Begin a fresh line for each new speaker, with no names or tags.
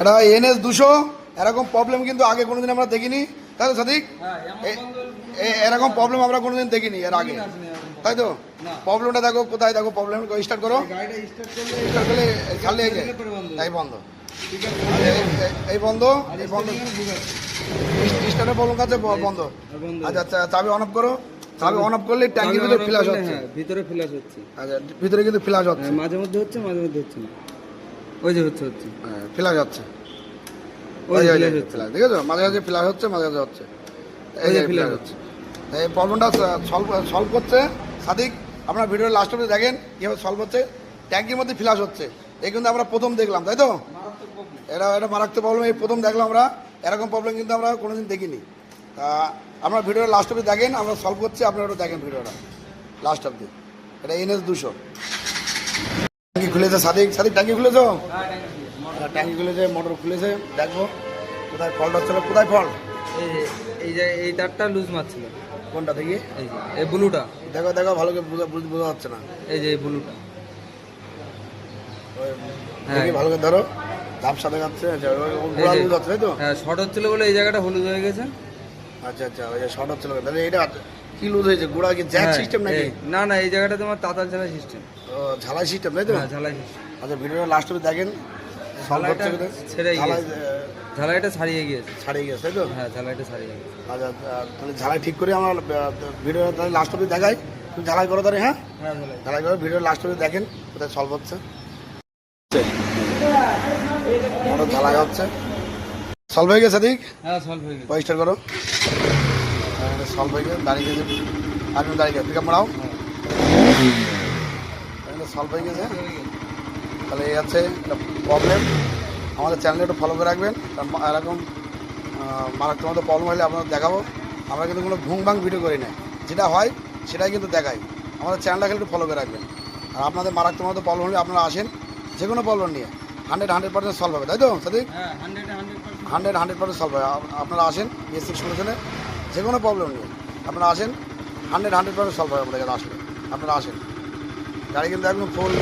এটা NS200 এরকম problem কিন্তু আগে কোনোদিন আমরা দেখিনি, তাই তো সাদিক? এরকম প্রবলেম আমরা কোনোদিন দেখিনি এর আগে, তাই তো? প্রবলেমটা দেখো কোথায়, দেখো প্রবলেম স্টার্ট করো, স্টার্ট করলে খালি এই যে এই বন্ধ, এই বন্ধ, এই বন্ধ, স্টার্টের প্রবলেম কাছে বন্ধ। আচ্ছা আচ্ছা, চাবি অন অফ করো, চাবি অন অফ করলে ট্যাঙ্কির ভিতরে ফ্ল্যাশ হচ্ছে,
ভিতরে ফ্ল্যাশ হচ্ছে।
আচ্ছা ভিতরে কিন্তু ফ্ল্যাশ হচ্ছে,
মাঝে মধ্যে হচ্ছে, মাঝে মধ্যে হচ্ছে না। ওই যে হচ্ছে হচ্ছে
ফ্ল্যাশ হচ্ছে,
ওই যে ফ্ল্যাশ হচ্ছে,
ঠিক আছে? মাঝে মাঝে ফ্ল্যাশ হচ্ছে, মাঝে মাঝে হচ্ছে, এই যে ফ্ল্যাশ হচ্ছে। এই প্রবলেমটা সলভ করছে সাদিক, আপনার ভিডিওর লাস্ট অবধি দেখেন কীভাবে সলভ হচ্ছে। ট্যাঙ্কির মধ্যে ফ্ল্যাশ হচ্ছে, এই কিন্তু আমরা প্রথম দেখলাম, তাই তো? এটা মারাত্মক প্রবলেম, এই প্রথম দেখলাম আমরা, এরকম প্রবলেম কিন্তু আমরা কোনোদিন দেখিনি। তা আপনার ভিডিওর লাস্ট অবধি দেখেন, আমরা সলভ করছি, আপনারা ওটা দেখেন ভিডিওটা লাস্ট অবধি। এটা NS200 ট্যাঙ্কি খুলেছে সাদিক, সাদিক ট্যাঙ্কি খুলেছো? ট্যাঙ্কি খুলেছে, মোটর খুলেছে, দেখবো কোথায় ফল্ট হচ্ছিল, কোথায় ফল্ট?
এই যে এই তারটা লুজ মারছিল।
কোনটা দেখি?
এই ব্লুটা
দেখো দেখো, ভালো করে বোঝা যাচ্ছে না।
এই যে এই ব্লুটা
দেখি ভালো করে ধরো, ঝাপসা দেখাচ্ছে, গোড়া লুজ হচ্ছে, তাই তো?
হ্যাঁ, শর্ট হচ্ছিল বলে এই জায়গাটা হলুদ হয়ে গেছে।
আচ্ছা আচ্ছা, ওই যে শর্ট হচ্ছিল, তাহলে এটা কি লুজ হয়েছে? গোড়া কি জ্যাক সিস্টেম নাকি?
না না, এই জায়গাটা তোমার তাতাল ঝালাই সিস্টেম।
ও ঝালাই সিস্টেম, তাই তো?
হ্যাঁ, ঝালাই সিস্টেম।
আচ্ছা ভিডিওটা লাস্ট অবধি দেখেন, সলভ হচ্ছে কিন্তু
ছেড়ে গিয়েছে, ঝালাইটা ছাড়িয়ে গিয়েছে,
ছাড়িয়ে গেছে, তাই তো?
হ্যাঁ ঝালাইটা ছাড়িয়ে গেছে।
আচ্ছা তাহলে ঝালাই ঠিক করে আমার ভিডিওটা তাহলে লাস্ট অবধি দেখাই, তুমি ঝালাই করো তাহলে। হ্যাঁ
হ্যাঁ ঝালাই।
ঝালাই করো, ভিডিও লাস্ট অবধি দেখেন কোথায় সলভ হচ্ছে। মোটর ঝালাই হচ্ছে, সলভ হয়ে গেছে দিক।
হ্যাঁ সলভ হয়ে গেছে।
পরিষ্কার করো, সলভ হয়ে গেছে, দাঁড়িয়ে গেছে, আর দাঁড়িয়ে পিক আপ মারাও, সলভ হয়ে গেছে। তাহলে এই আছে প্রবলেম, আমাদের চ্যানেলে একটু ফলো করে রাখবেন, এরকম মারাত্মক প্রবলেম হলে আপনাদের দেখাবো। আমরা কিন্তু কোনো ঘুম ভাঙ ভিডিও করি না, যেটা হয় সেটাই কিন্তু দেখাই। আমাদের চ্যানেলটাকে একটু ফলো করে রাখবেন। আর আপনাদের মারাত্মক প্রবলেম হলে আপনারা আসেন, যে কোনো প্রবলেম নিয়ে 100% সলভ হবে, তাই তো সাদিক? 100% সলভ হবে। আপনারা আসেন বেসিক সলিউশনে, যে কোনো প্রবলেম নিয়ে আপনারা আসেন, 100% সলভ হবে আমাদের কাছে আসলে। আপনারা আসেন, গাড়ি কিন্তু একদম ফুল